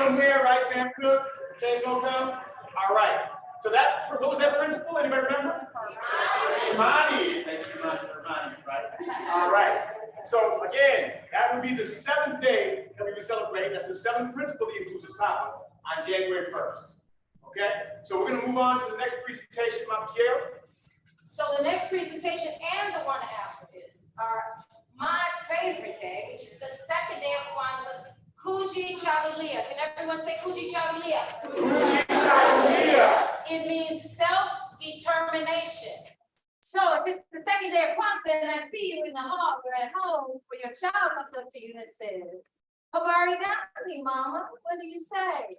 somewhere, right? Sam Cooke, James Motown. All right. So that, what was that principle? Anybody remember? Imani. Thank you, Imani, for reminding me, right? All right. So again, that would be the 7th day that we would celebrate. That's the 7th principle of the Inclusive Sabbath on January 1st. Okay? So we're going to move on to the next presentation, Michael. So the next presentation and the one after it are my favorite day, which is the 2nd day of Kwanzaa, Kujichagulia. Can everyone say Kujichagulia? Kujichagulia. It means self-determination. So if it's the 2nd day of Kwanzaa and I see you in the hall or at home, where your child comes up to you and says, Habari gani, mama? What do you say?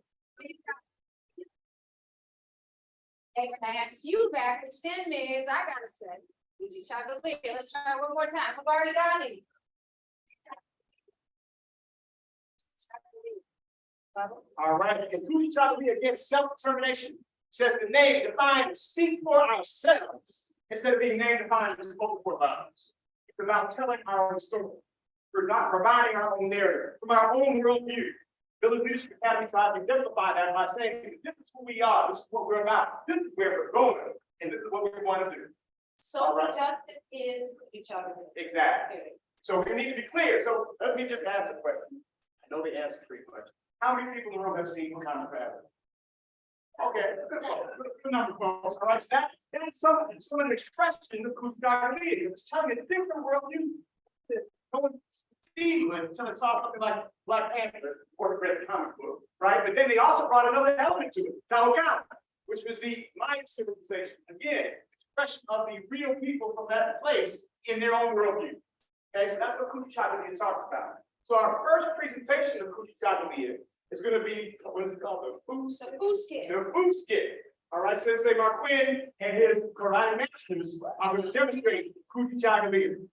They're gonna ask you back, which then means I gotta say, Kujichagulia. Let's try it one more time. Habari gani? All right, and Kujichagulia, again, self-determination, says the name, define, and speak for ourselves instead of being named, defined, and spoken for others. It's about telling our own story. We're not providing our own narrative from our own worldview. Village Leadership Academy tries to exemplify that by saying, this is who we are, this is what we're about, this is where we're going, and this is what we want to do. So right. Justice is each other. Exactly. So we need to be clear. So let me just ask a question. I know the answer to your question. How many people in the room have seen Wakanda Forever? Okay, good number, folks. All right, so that's some an expression of Kujichagulia. It's telling a different worldview. Someone someone saw something like Black Panther or read the comic book, right? But then they also brought another element to it, Talokana, which was the Mayan civilization. Again, expression of the real people from that place in their own worldview. Okay, so that's what Kujichagulia talks about. So our first presentation of Kujichagulia is going to be, what is it called? The Fuskit. The Fuskit. All right, Sensei Marquin and his karate masters are going to demonstrate Kujichagulia.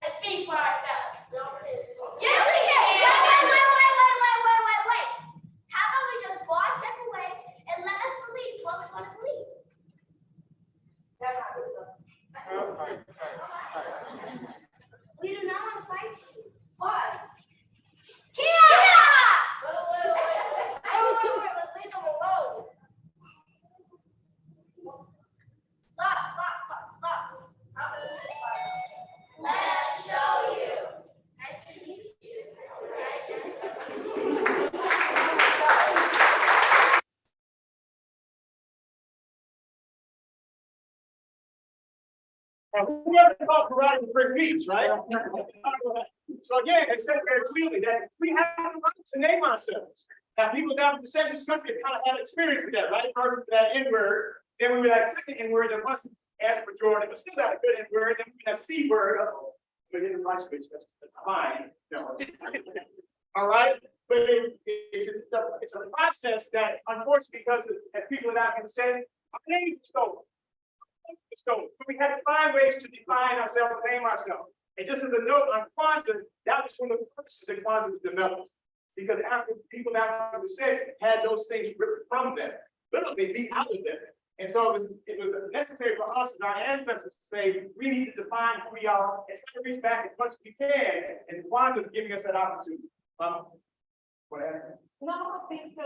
Let's speak for ourselves. Yes, we can. Wait. How about we just go our separate ways and let us believe what we want to believe? That's how we go. We do not want to fight you. Why? Kia! Wait. Let's leave them alone. Stop. Let us show you. Nice to meet you. And we have to talk karate with Rick Beats, right? So again, they said very clearly that we have the right to name ourselves. Now, people down in the center of this country kind of had experience with that, right? First, that N-word, then we were that second N-word that wasn't as pejorative, but still not a good N-word, then we had C-word. We didn't like switch, that's fine. No. All right, but it's a process that, unfortunately, because as people are not consent, our names are stolen. So we had to find ways to define ourselves and name ourselves. And just as a note on Kwanzaa, that was one of the purposes that Kwanzaa was developed. Because after people after the descent had those things ripped from them, literally beat out of them. And so it was necessary for us and our ancestors to say, we need to define who we are and try to reach back as much as we can. And Kwanzaa is giving us that opportunity. What happened? No, I think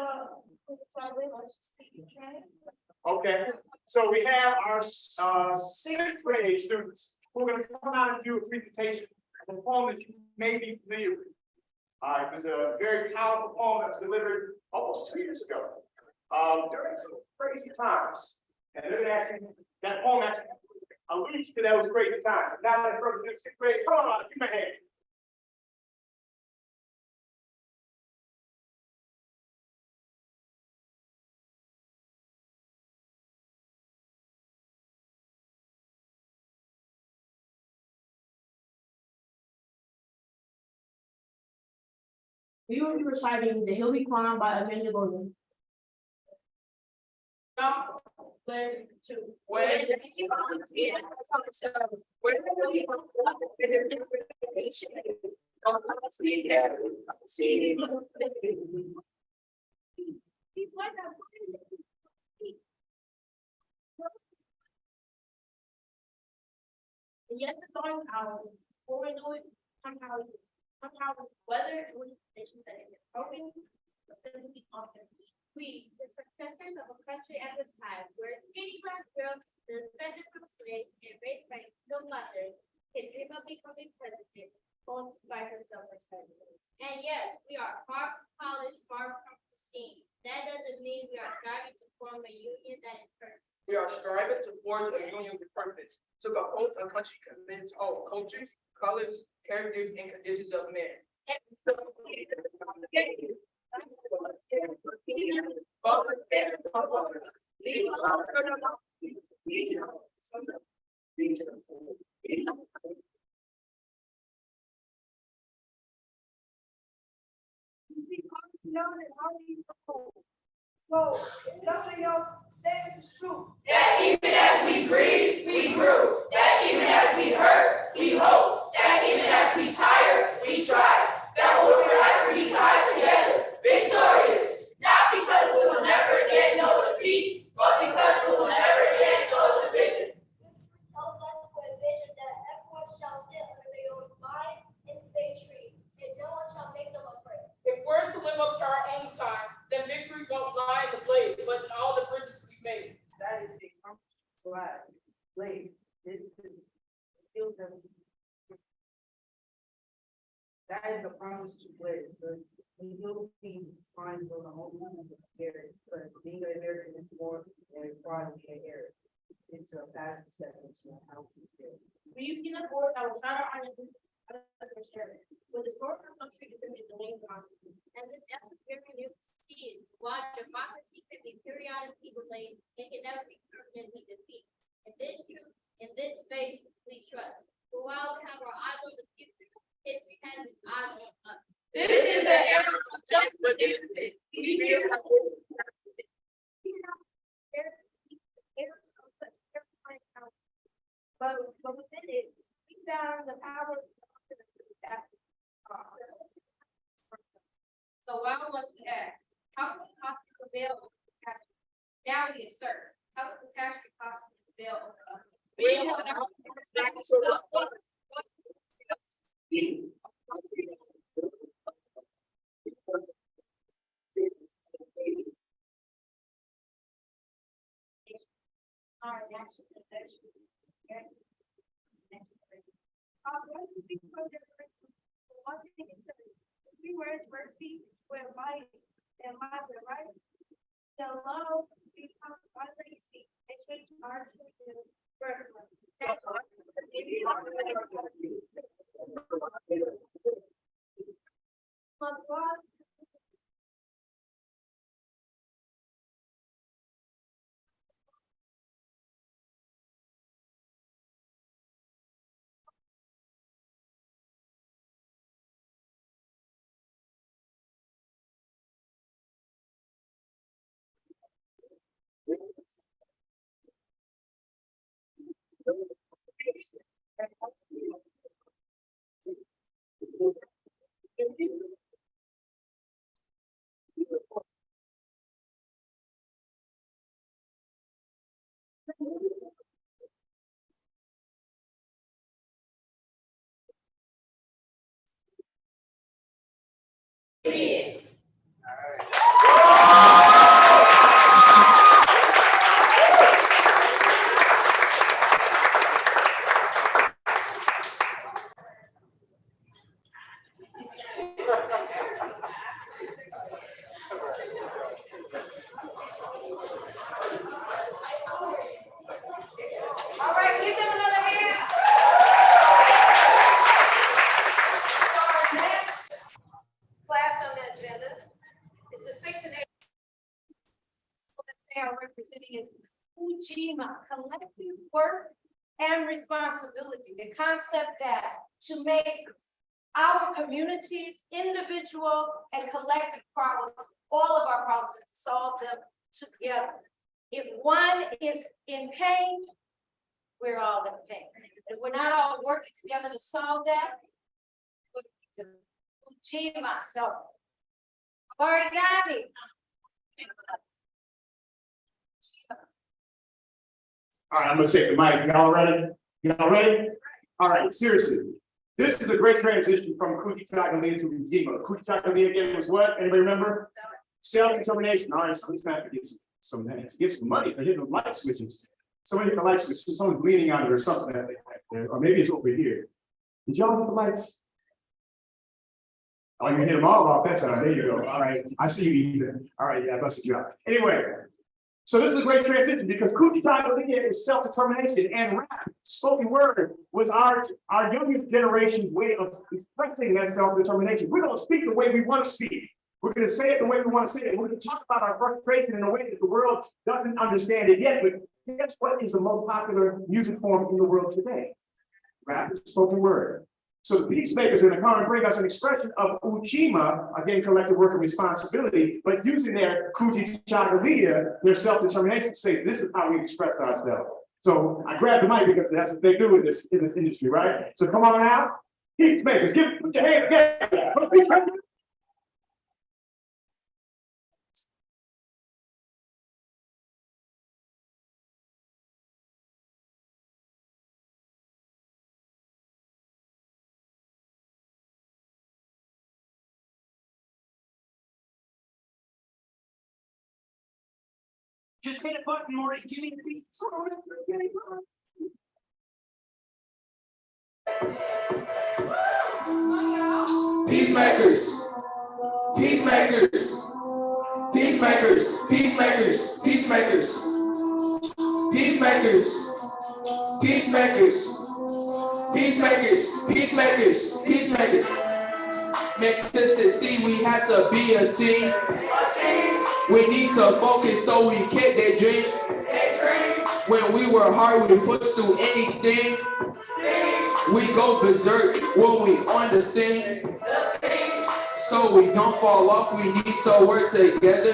okay, so we have our 6th grade students who are going to come out and do a presentation of a poem that you may be familiar with. It was a very powerful poem that was delivered almost 2 years ago during some crazy times. And that poem actually alludes to that was crazy time. Now that first and sixth grade, come on, give me a hand. We will be reciting The Hill We Climb by Amanda Gorman. Stop, play, two. When you volunteer on the show, where we And yet the dawn hours, before we know it, somehow weather and conditions that it is hoping, but then we often. We, the successors of a country at the time, where skinny black girls, the descendants of slaves and raised by single mothers, can dream of becoming president, owned by herself herself. And yes, we are far from college, far from pristine. That doesn't mean we are striving to form a union that is perfect. We are striving to forge a union with purpose, to compose a country committed to all cultures, colors, characters, and conditions of men. No, if nothing else, say this is true. That even as we grieve, we grew. That even as we hurt, we hope. That even as we tire, we try. That we'll forever be tied together, victorious. Not because we will never again know defeat, but because we will never again show division. Help us with a vision that everyone shall sit under their own vine and fig tree, and no one shall make them afraid. If we're to live up to our own time, then victory won't lie in the blade, but in all the bridges we've made. That is a flag, blade, that is a promise to blade, but we will be trying for the whole movement of America, but being an American is more than pride to be an Arab. It's a passion set, it's not how to feel. Will you see the board that will shout out on the share? With the story of country is the name of. And this effort new seed, while democracy can be periodically delayed, it can never be permanently defeated. In this truth, in this faith, we trust. For while we have our eyes on the future, history has its eyes on us. This is the era of just forgiveness. But within it, we found the power of that. So why must we ask, how can we possibly prevail over catastrophe? Now we assert, how can catastrophe possibly prevail over us? Our national convention. One thing is certain, three words mercy, where might and might were right. The love becomes our legacy, and change our children forever. But God collective work and responsibility. The concept that to make our communities, individual and collective problems, all of our problems, and solve them together. If one is in pain, we're all in pain. If we're not all working together to solve that, we need to achieve myself. I've already got it. All right, I'm gonna take the mic. Y'all ready? Y'all ready? All right, seriously. This is a great transition from Kujichagulia to Ujima. Kujichagulia again was what? Anybody remember? Self-determination. All right, so let's not get some money for hitting the light switches. Somebody hit the light switch. Someone's leaning on it or something like that. Or maybe it's over here. Did y'all hit the lights? Oh, you hit them all off that time. There you go. All right. I see you, Ethan. All right, yeah, I busted you out. Anyway, so this is a great transition because Kujichagulia is self-determination, and rap, spoken word, was our youngest generation's way of expressing that self-determination. We're gonna speak the way we want to speak. We're gonna say it the way we want to say it. We're gonna talk about our frustration in a way that the world doesn't understand it yet. But guess what is the most popular music form in the world today? Rap is spoken word. So the Peacemakers are going to come and bring us an expression of Ujima, again, collective work and responsibility, but using their Kujichagulia, their self-determination to say, this is how we express ourselves. So I grabbed the mic because that's what they do in this industry, right? So come on out, Peacemakers, put your hands together. Just hit a button or give me the beat. Peacemakers, peacemakers, peacemakers, peacemakers, peacemakers, peacemakers, peacemakers, peacemakers, peacemakers, peacemakers. Mississippi, we had to be a team. We need to focus so we get that dream. When we were hard, we pushed through anything. We go berserk when we on the scene. So we don't fall off, we need to work together.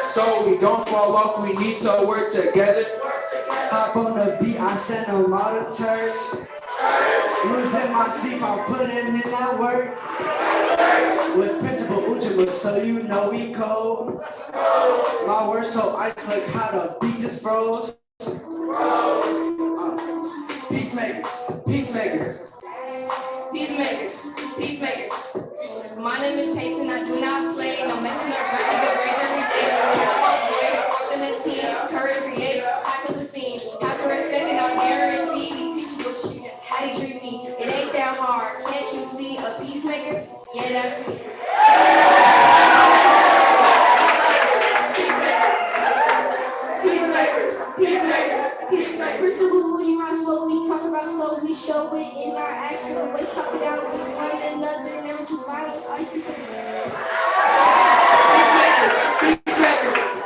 So we don't fall off, we need to work together. Hop on the beat, I send a lot of church. Losing my sleep, I'm putting in that work. With Principal Ujima, so you know we cold. My words so ice like how the beaches froze. Peacemakers, peacemakers. Peacemakers, peacemakers. My name is Peyton, I do not play, no messing around, good grades every day. Careful voice, more than a team, courage creates, high self-esteem, have some respect and I'll guarantee, teach you what you, how to treat me. It ain't that hard, can't you see a peacemaker? Yeah, that's me. Peacemakers, peacemakers, peacemakers. Principal Ujima, what we talk about, so we show it in our action. Always talk it out with one another, never do violence. Always be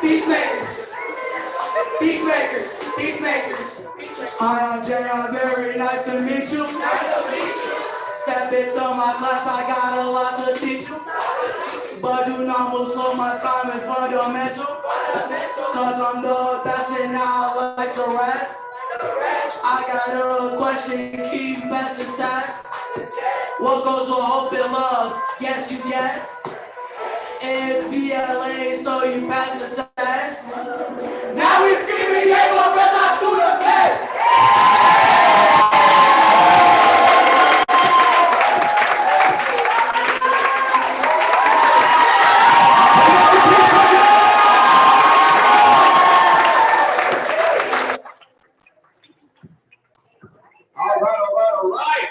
Peacemakers, peacemakers, peacemakers. I'm J.R. Very nice to meet you. Step into my class, I got a lot to teach you. But do not move slow, my time is fundamental. Cause I'm the best and I like the rest. I got a question, keep passing text. What goes with hope and love? Yes, you guess. It's VLA, so you pass the test. Now we screaming, yeah, but let's do the best. All right.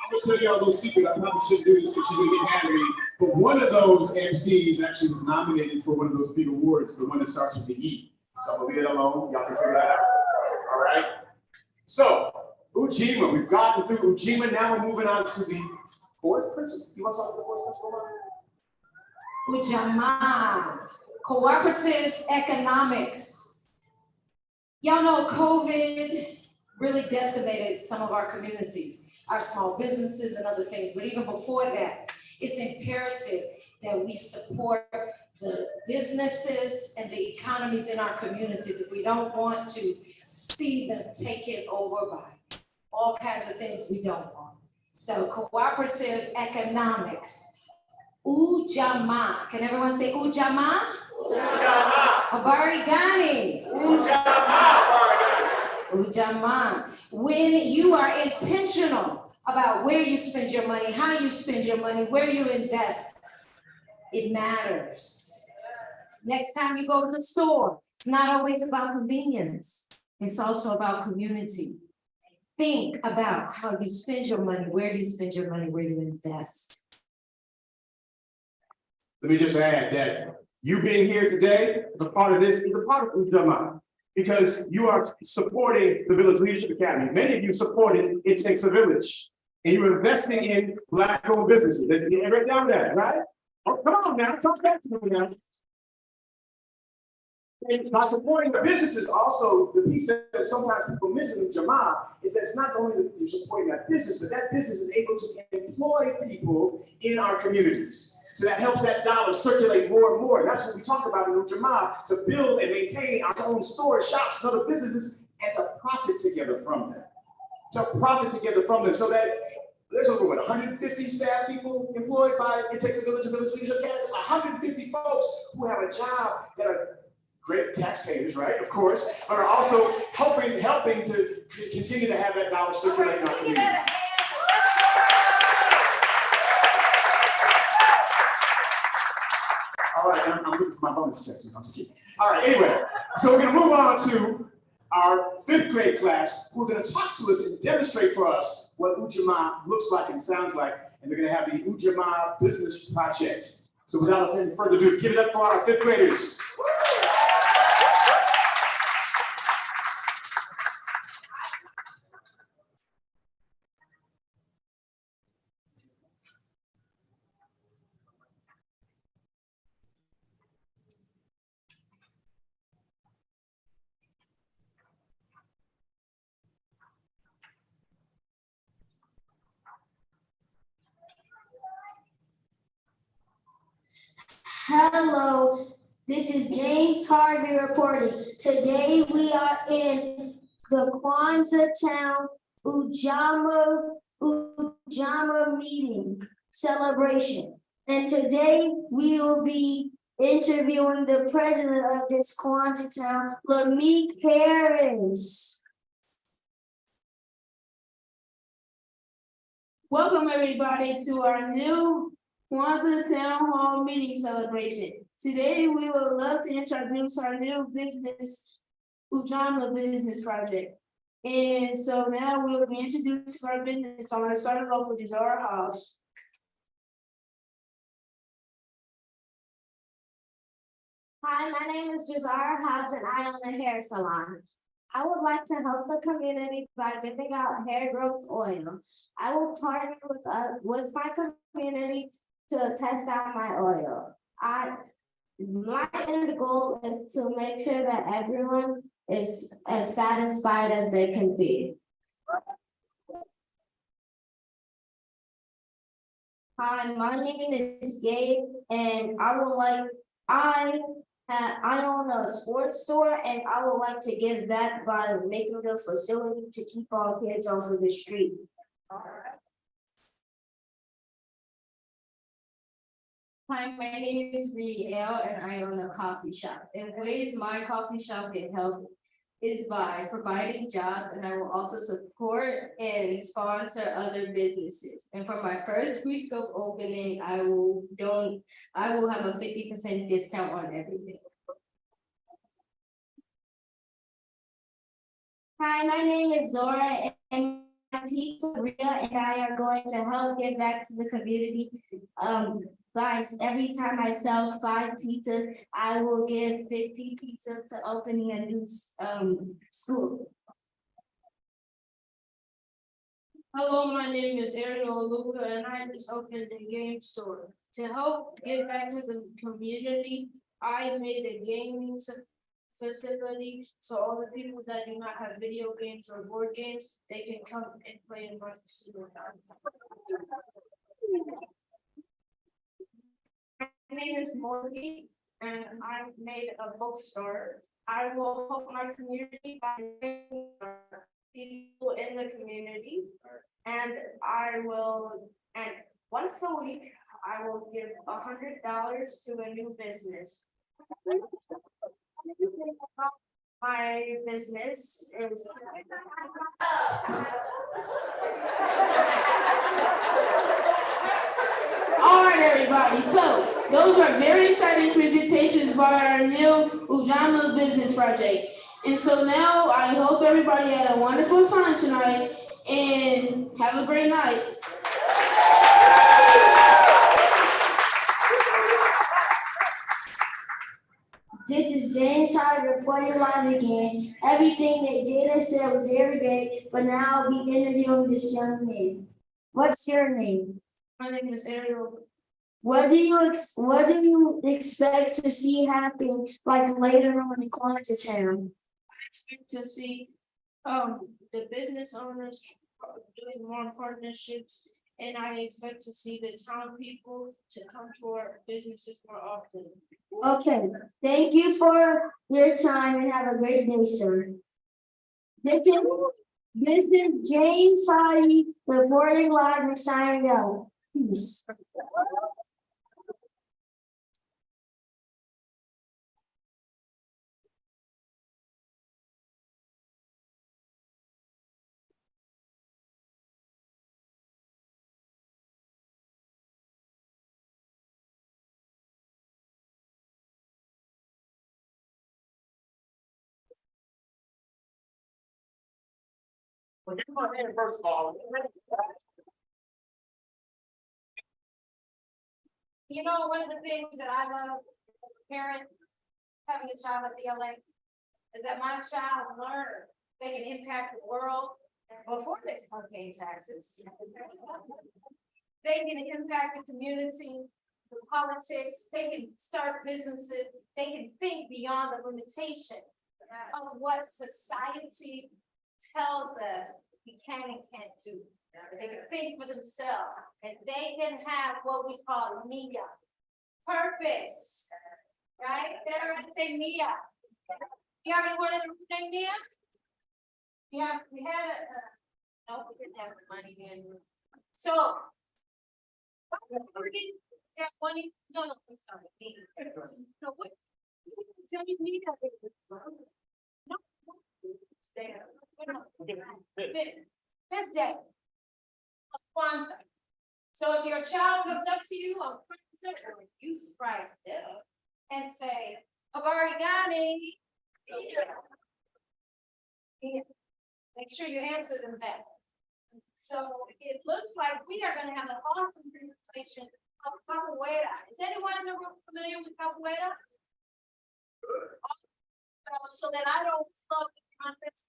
I'm gonna tell y'all a little secret. I probably shouldn't do this because she's gonna get mad at me. But one of those MCs actually was nominated for one of those big awards, the one that starts with the E. So I'm gonna leave it alone. Y'all can figure that out. All right. So Ujima, we've gotten through Ujima. Now we're moving on to the fourth principle. You want to talk about the fourth principle, Mom? Ujima, cooperative economics. Y'all know COVID really decimated some of our communities, our small businesses and other things, but even before that, it's imperative that we support the businesses and the economies in our communities if we don't want to see them taken over by all kinds of things we don't want. So cooperative economics, Ujamaa. Can everyone say Ujamaa? Ujamaa. Habari gani? Ujamaa. When you are intentional about where you spend your money, how you spend your money, where you invest, it matters. Next time you go to the store, it's not always about convenience. It's also about community. Think about how you spend your money, where you spend your money, where you invest. Let me just add that you being here today as a part of this is a part of Ujamaa, because you are supporting the Village Leadership Academy. Many of you supported It Takes a Village, and you're investing in Black-owned businesses. Let's get right down there, right? Oh, come on now, talk back to me now. And by supporting the businesses, also the piece that sometimes people miss in Ujamaa is that it's not only that you're supporting that business, but that business is able to employ people in our communities. So that helps that dollar circulate more and more. And that's what we talk about in Ujamaa, to build and maintain our own stores, shops, and other businesses, and to profit together from them. To profit together from them, so that there's over, 150 staff people employed by It Takes a Village and Village Leadership Academy. It's 150 folks who have a job that are great taxpayers, right? Of course, but are also helping to continue to have that dollar circulate in our community. All right, I'm looking for my bonus check too. I'm just kidding. All right, anyway, so we're gonna move on to our 5th grade class, who are gonna talk to us and demonstrate for us what Ujamaa looks like and sounds like, and they're gonna have the Ujamaa Business Project. So without any further ado, give it up for our 5th graders. Hello, this is James Harvey reporting. Today we are in the Kwanzaa Town Ujamaa meeting celebration. And today we will be interviewing the president of this Kwanzaa Town, Lameek Harris. Welcome everybody to our new Kwanzaa Town Hall meeting celebration. Today we would love to introduce our new business, Ujamaa Business Project. And so now we'll be introducing our business. So I'm gonna start it off with Jazara Hobbs. Hi, my name is Jazara Hobbs and I own a hair salon. I would like to help the community by giving out hair growth oil. I will partner with my community to test out my oil. My end goal is to make sure that everyone is as satisfied as they can be. Hi, my name is Gabe, and I own a sports store, and I would like to give back by making a facility to keep all kids off of the street. Hi, my name is Riel and I own a coffee shop. In ways my coffee shop can help is by providing jobs, and I will also support and sponsor other businesses. And for my first week of opening, I will have a 50% discount on everything. Hi, my name is Zora, and my pizzeria and I are going to help give back to the community. By every time I sell 5 pizzas, I will give 50 pizzas to opening a new school. Hello, my name is Ariel Luca and I just opened a game store. To help give back to the community, I made a gaming facility, so all the people that do not have video games or board games, they can come and play in my facility. My name is Morgan, and I made a bookstore. I will help my community by bringing people in the community, and and once a week, I will give $100 to a new business. My business is. All right, everybody. So those are very exciting presentations by our new Ujama Business Project. And so now I hope everybody had a wonderful time tonight and have a great night. This is James Hyde reporting live again. Everything they did and said was very great, but now I'll be interviewing this young man. What's your name? My name is Ariel. What do you expect to see happen like later on in Quantitown? I expect to see the business owners doing more partnerships, and I expect to see the town people to come to our businesses more often. Okay, thank you for your time and have a great day, sir. This is James Hyde reporting live and signing out. Peace. Well, give my name first of all. You know, one of the things that I love as a parent, having a child at the LA, is that my child learned they can impact the world before they start paying taxes. They can impact the community, the politics, they can start businesses, they can think beyond the limitation of what society tells us we can and can't do. They can think for themselves, and they can have what we call NIA, purpose, right? Everybody say NIA. You have anyone in the room named NIA? Yeah, we had no, we didn't have the money then. So, yeah, one, no, I'm sorry. So what? Tell me NIA. No. There. Fifth day of Kwanzaa. So if your child comes up to you on Kwanzaa, or you surprise them and say, Habari gani? Yeah. Make sure you answer them back. So it looks like we are going to have an awesome presentation of capoeira. Is anyone in the room familiar with capoeira? So that I don't slow the context.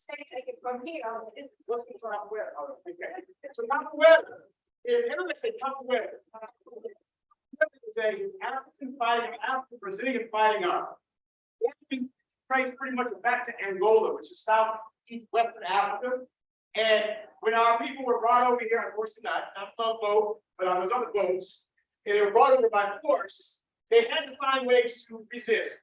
Take it from here. Let's get to capoeira. Okay. So capoeira is, everybody say capoeira. It's a African Brazilian fighting art. It traces pretty much back to Angola, which is southeast western Africa. And when our people were brought over here, unfortunately not on boat, but on those other boats, and they were brought over by force, they had to find ways to resist.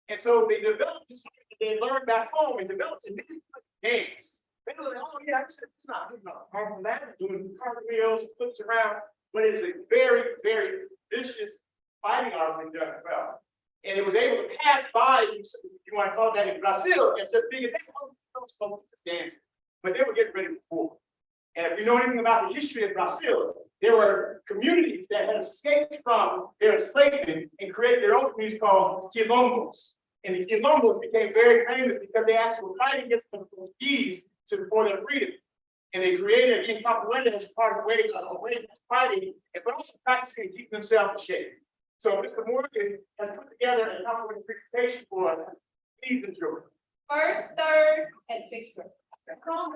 And so they developed this, they learned back home and developed a new games. They were like, oh yeah, it's not hard from that, doing cartwheels, flips around, but it's a very, very vicious fighting art when done well. And it was able to pass by, if you want to call that in Brazil, as just being a dance. But they were getting ready for war. And if you know anything about the history of Brazil, there were communities that had escaped from their enslavement and created their own communities called quilombos. And the quilombos became very famous because they actually were fighting against the Portuguese for their freedom. And they created again capoeira as part of a way of fighting, but also practicing and keeping themselves in shape. So Mr. Morgan has put together a capoeira presentation for us. Please enjoy. First, third, and sixth grade. Come on.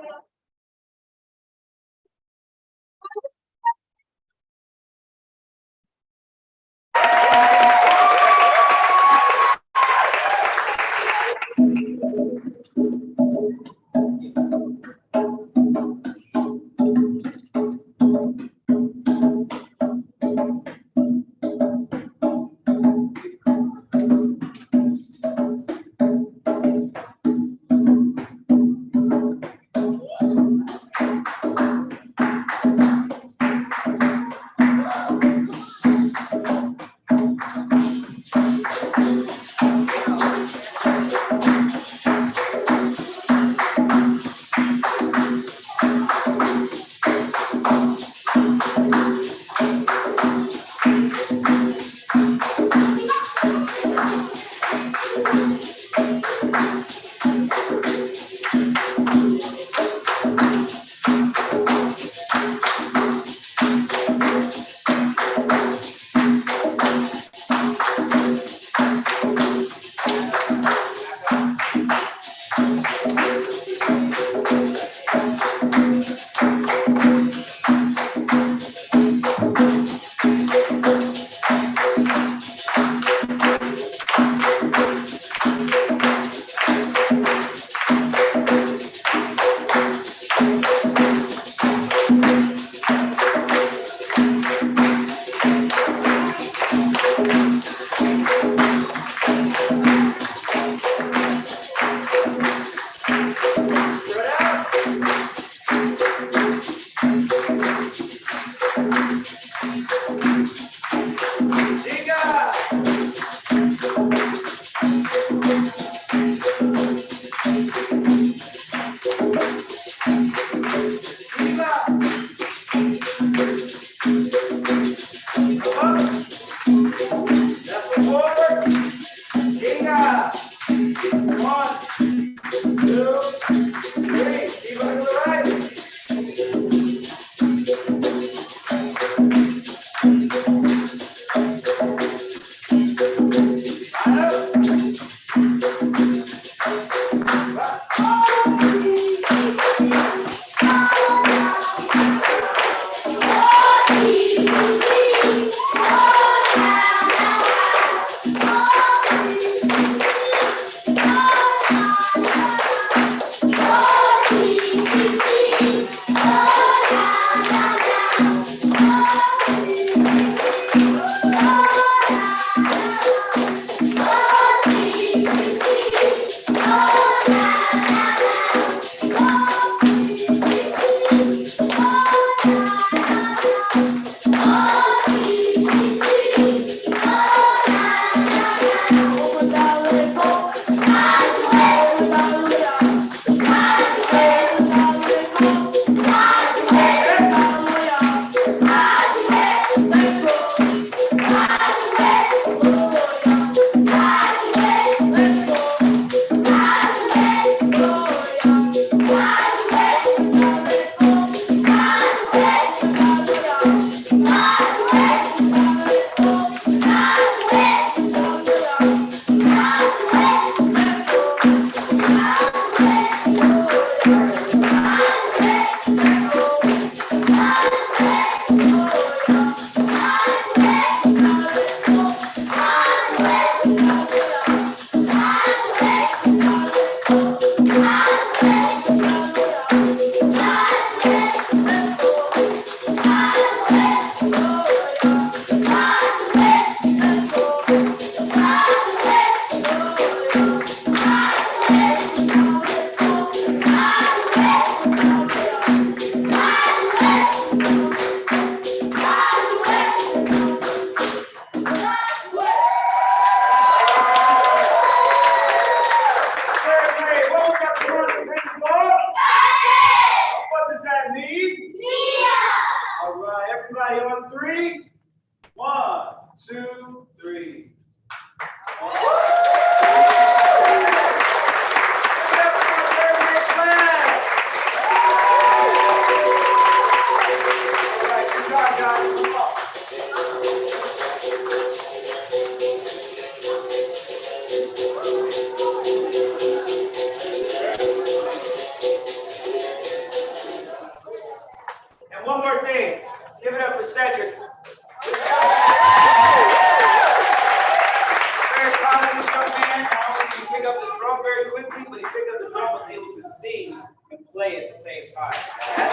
Everybody on three. 1, 2, 3. And one more thing, give it up for Cedric. Very proud of this young man. Not only did he pick up the drum very quickly, but he picked up the drum and was able to sing and play at the same time. That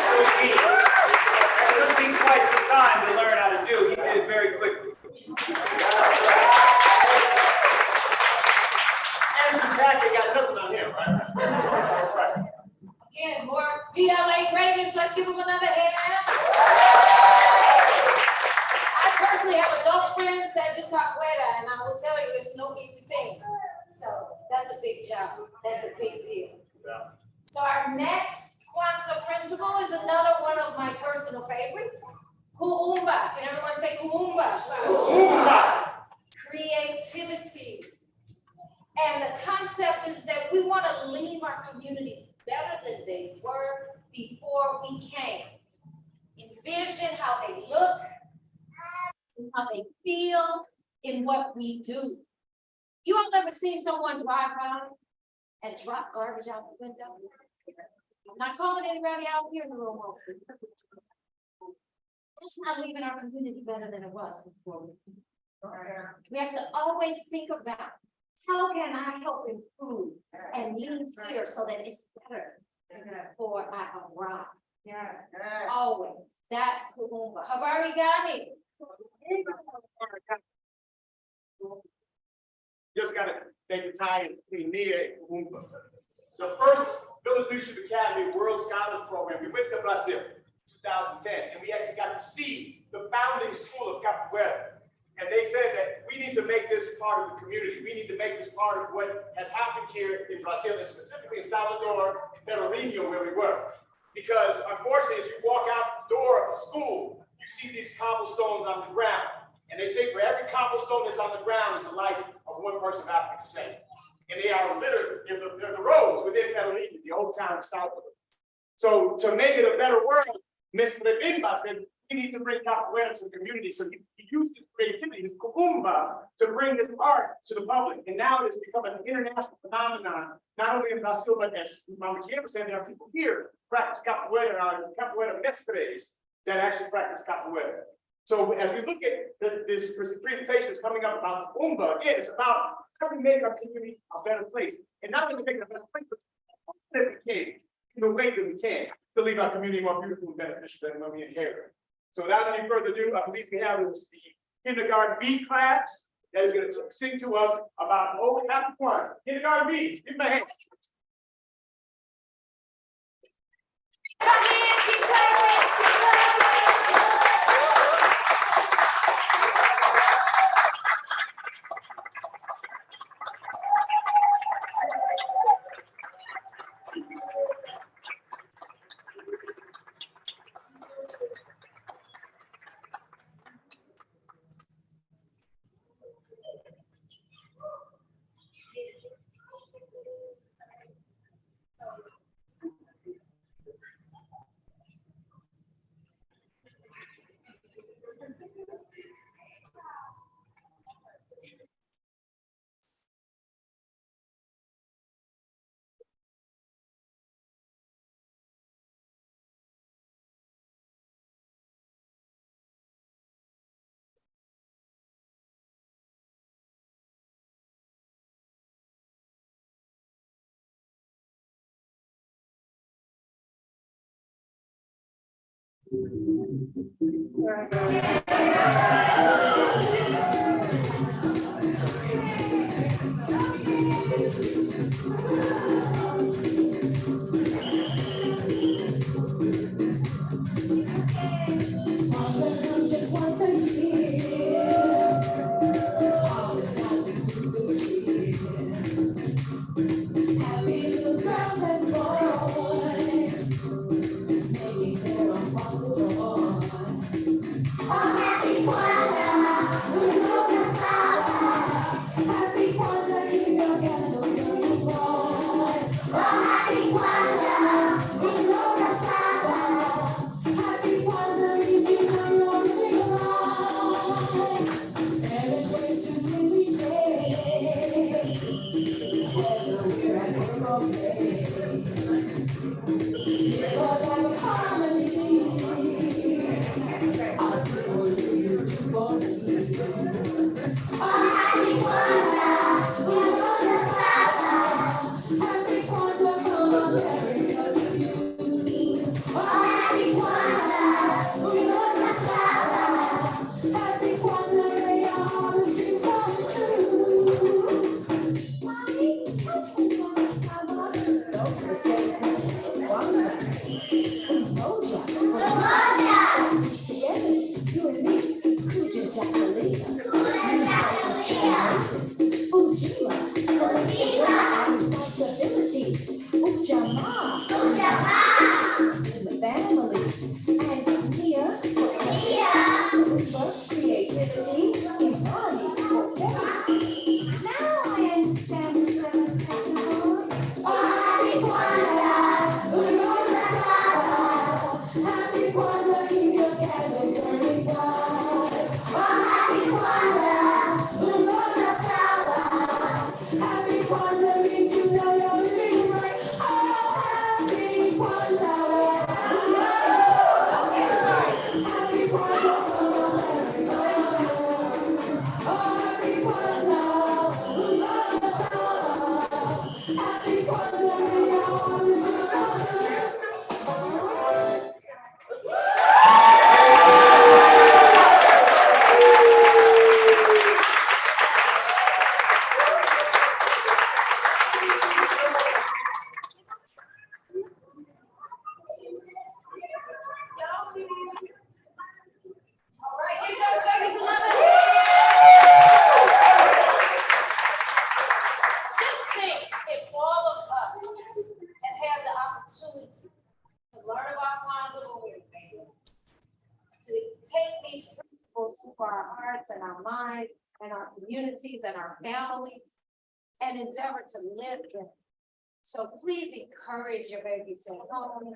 took me quite some time to learn how to do. He did it very quickly. Anderson Paak got nothing on him, right? Again, more VLA greatness. Let's give them another hand. I personally have adult friends that do capoeira, and I will tell you it's no easy thing. So that's a big job. That's a big deal. Yeah. So our next Kwanzaa principle is another one of my personal favorites. Kuumba. Can everyone say kuumba? Kuumba. Creativity. And the concept is that we want to leave our communities better than they were before we came. Envision how they look, how they feel in what we do. You all ever seen someone drive by and drop garbage out the window? I'm not calling anybody out here in the room. That's not leaving our community better than it was before. We have to always think about how can I help improve and leave here so that it's better before I arrive. Always. That's Kuumba. Habari gani? Just gotta take the time between Nia and Kuumba. The first Village Leadership Academy World Scholars Program, we went to Brazil, 2010, and we actually got to see the founding school of Capoeira. And they said that we need to make this part of the community. We need to make this part of what has happened here in Brazil, and specifically in Salvador and Pelourinho, where we were. Because unfortunately, as you walk out the door of the school, you see these cobblestones on the ground. And they say for every cobblestone that's on the ground is the life of one person of African descent. And they are littered in the roads within Pelourinho, the old town of Salvador. So to make it a better world, Ms. Rebimba said, we need to bring capoeira to the community. So he used his creativity, his kuumba, to bring this art to the public. And now it has become an international phenomenon, not only in Brazil, but as Mama Kiera said, there are people here practice capoeira, capoeira mestres that actually practice capoeira. So as we look at this presentation that's coming up about kuumba, again, it's about how we make our community a better place. And not only make it a better place, but that we can, in the way that we can, to leave our community more beautiful and beneficial than when we inherit. So without any further ado, I believe we have is the kindergarten B class that is going to sing to us about Happy Kwanzaa. Kindergarten B, give me a hand. these principles into our hearts and our minds and our communities and our families and endeavor to live them. So please encourage your babies at home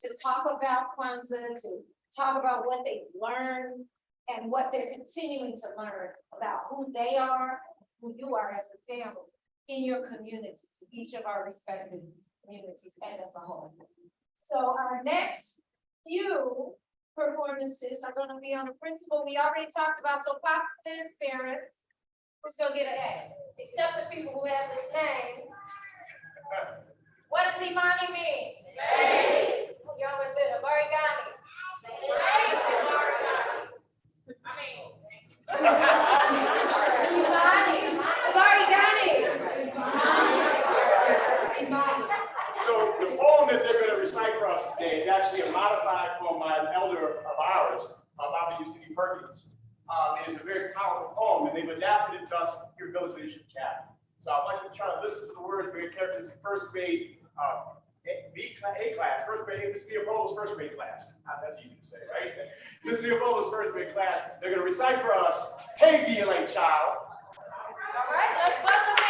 to talk about Kwanzaa, to talk about what they've learned and what they're continuing to learn about who they are, who you are as a family in your communities, each of our respective communities and as a whole. So our next few performances are going to be on the principle we already talked about. So Pop Finn's parents, who's going to get an A? Except the people who have this name. What does Imani mean? A. Y'all are good. Abarigani. So the poem that they're going to recite for us today is actually a modified poem by an elder of ours, Bobby UCD Perkins. It is a very powerful poem, and they've adapted it to us here at Village Leadership Academy. So I want you to try to listen to the words for your characters' first grade A class, first grade. This is Leopoldo's first grade class. That's easy to say, right? This is Leopoldo's first grade class. They're going to recite for us, "Hey, VLA child." All right, let's welcome them.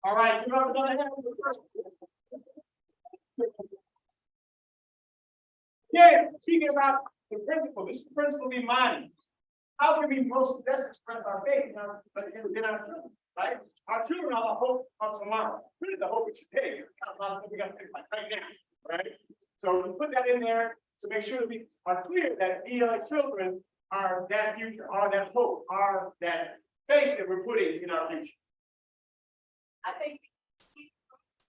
All right, give up another hand. Yeah, speaking about the principle, this is the principle of Imani. How can we most best express our faith in our children, right? Our children are the hope of tomorrow. Really the hope of today. Kind of a lot of stuff we got to think about right now, right? So we put that in there to make sure that we are clear that VLA children are that future, are that hope, are that faith that we're putting in our future. I think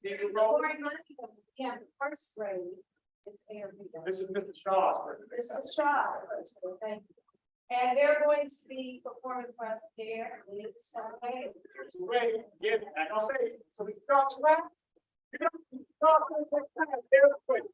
Did it's you roll? supporting money. Yeah, the first grade is AMV. This is Mr. Shaw's birthday. This is Shaw. So thank you. And they're going to be performing for us there. It's okay. It's great. Get back on stage. So we start around. You know, start with the time. Very quick.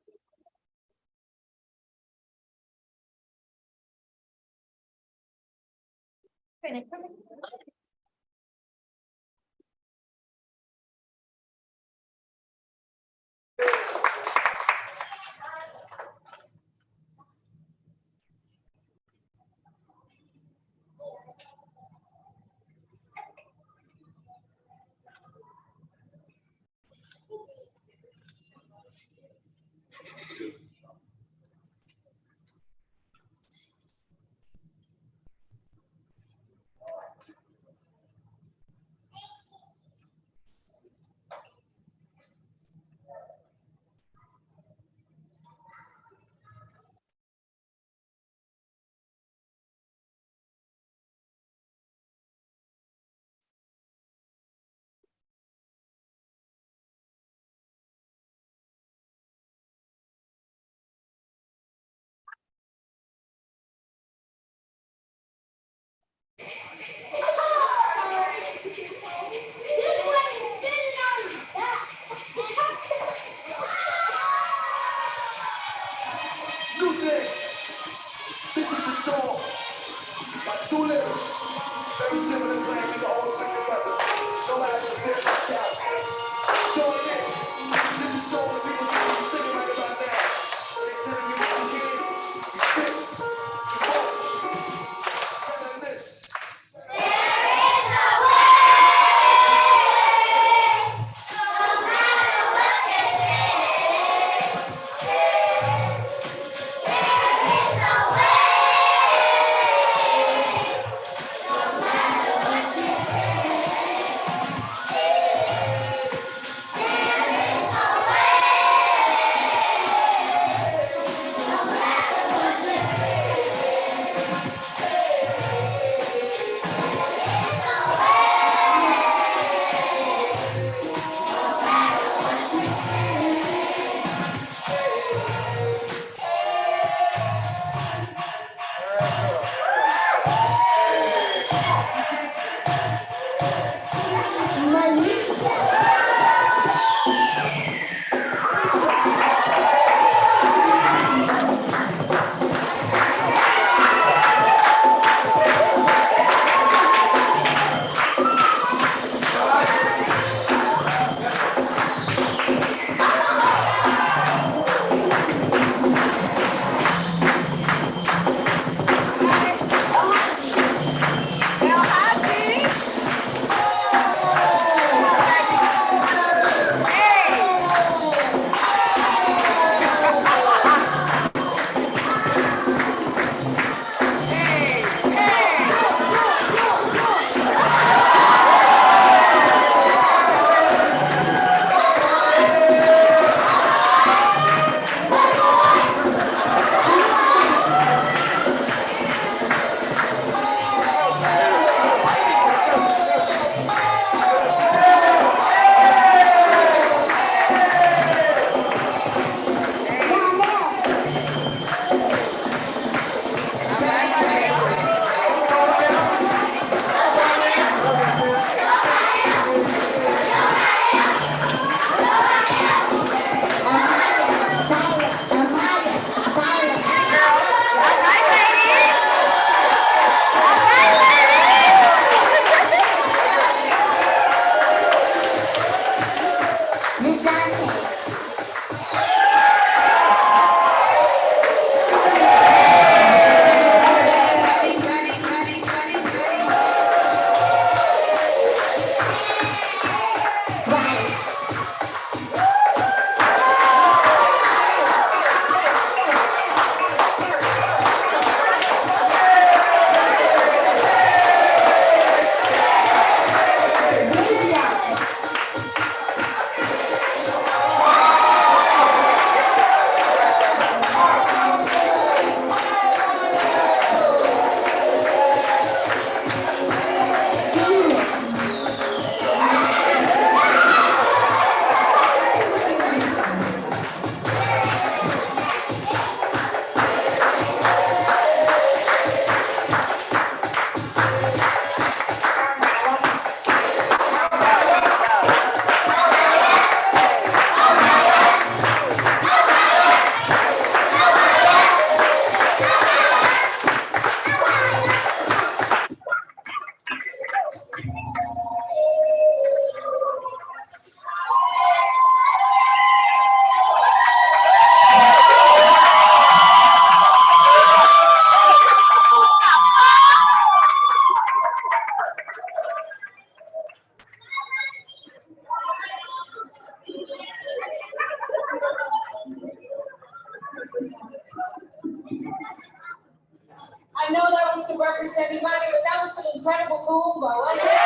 lyrics. Very similar to playing, we can all sing together. No matter if you're back out. So again, this is all the people singing right about now. They're telling you what you can, you sing, you walk. Listen to this. I know that was to represent everybody, but that was some incredible Goomba, wasn't it?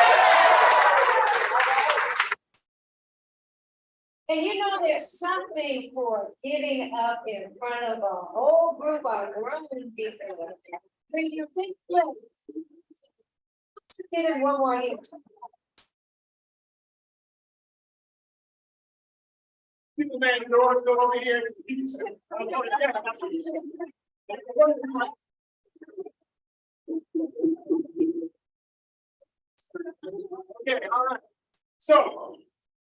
And you know, there's something for getting up in front of a whole group of grown people. When you think, look, let's get it one more here. People, man, go over here. Okay, all right. So,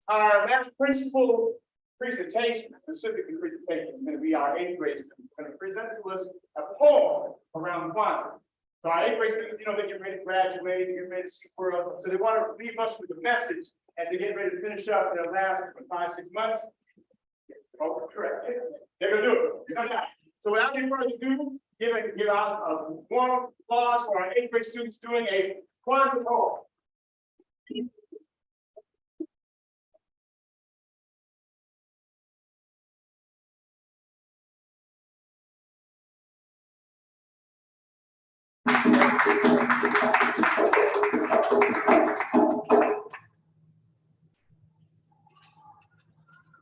our last principal presentation, specifically presentation, is going to be our 8th grade student. Going to present to us a poem around Kwanzaa. So our 8th grade students, they're getting ready to graduate, they're getting ready to see the world. So they want to leave us with a message as they get ready to finish up their last 5-6 months. Oh, correct. They're gonna do it. No doubt. So without any further ado, give out a warm applause for our 8th grade students doing a Kwanzaa poem.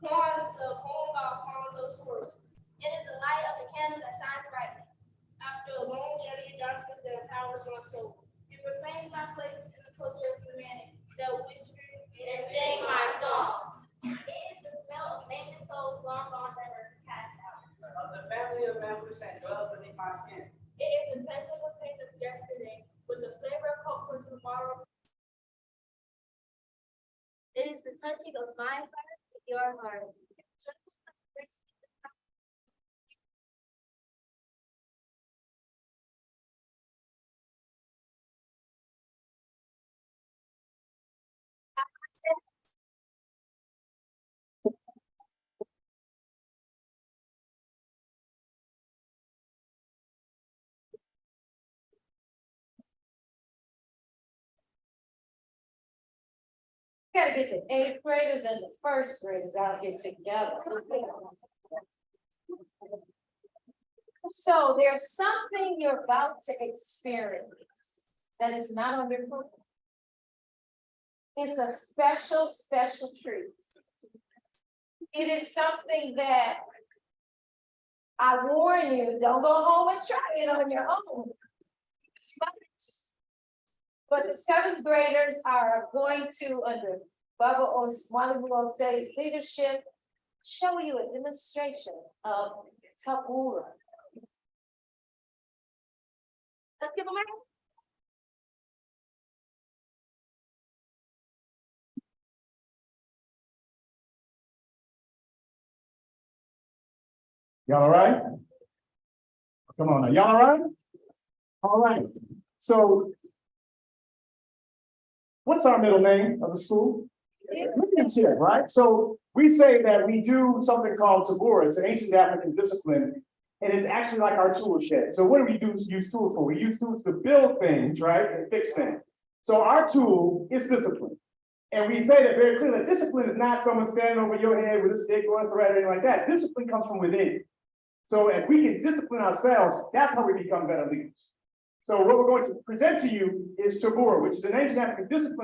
Kwanzaa, poem about Kwanzaa story. It is the light of the candle that shines brightly. After a long journey of darkness that empowers my soul, it proclaims my place in the culture of humanity that whispers And sing my song. It is the smell of many souls long gone that are cast out. Of the family of members that dwells beneath my skin. It is the taste of the pain of yesterday with the flavor of hope for tomorrow. It is the touching of my heart with your heart. Gotta get the 8th graders and the 1st graders out here together. So there's something you're about to experience that is not on your book. It's a special, special treat. It is something that I warn you, don't go home and try it on your own. But the 7th graders are going to, under Baba Osei's leadership, show you a demonstration of Tabora. Let's give them a hand. Y'all all right? Come on now, y'all all right? All right, so what's our middle name of the school? Leadership, right? So we say that we do something called Tabora. It's an ancient African discipline, and it's actually like our tool shed. So what do we use tools for? We use tools to build things, right, and fix things. So our tool is discipline. And we say that very clearly, that discipline is not someone standing over your head with a stick or a thread or anything like that. Discipline comes from within. So as we can discipline ourselves, that's how we become better leaders. So what we're going to present to you is Tabora, which is an ancient African discipline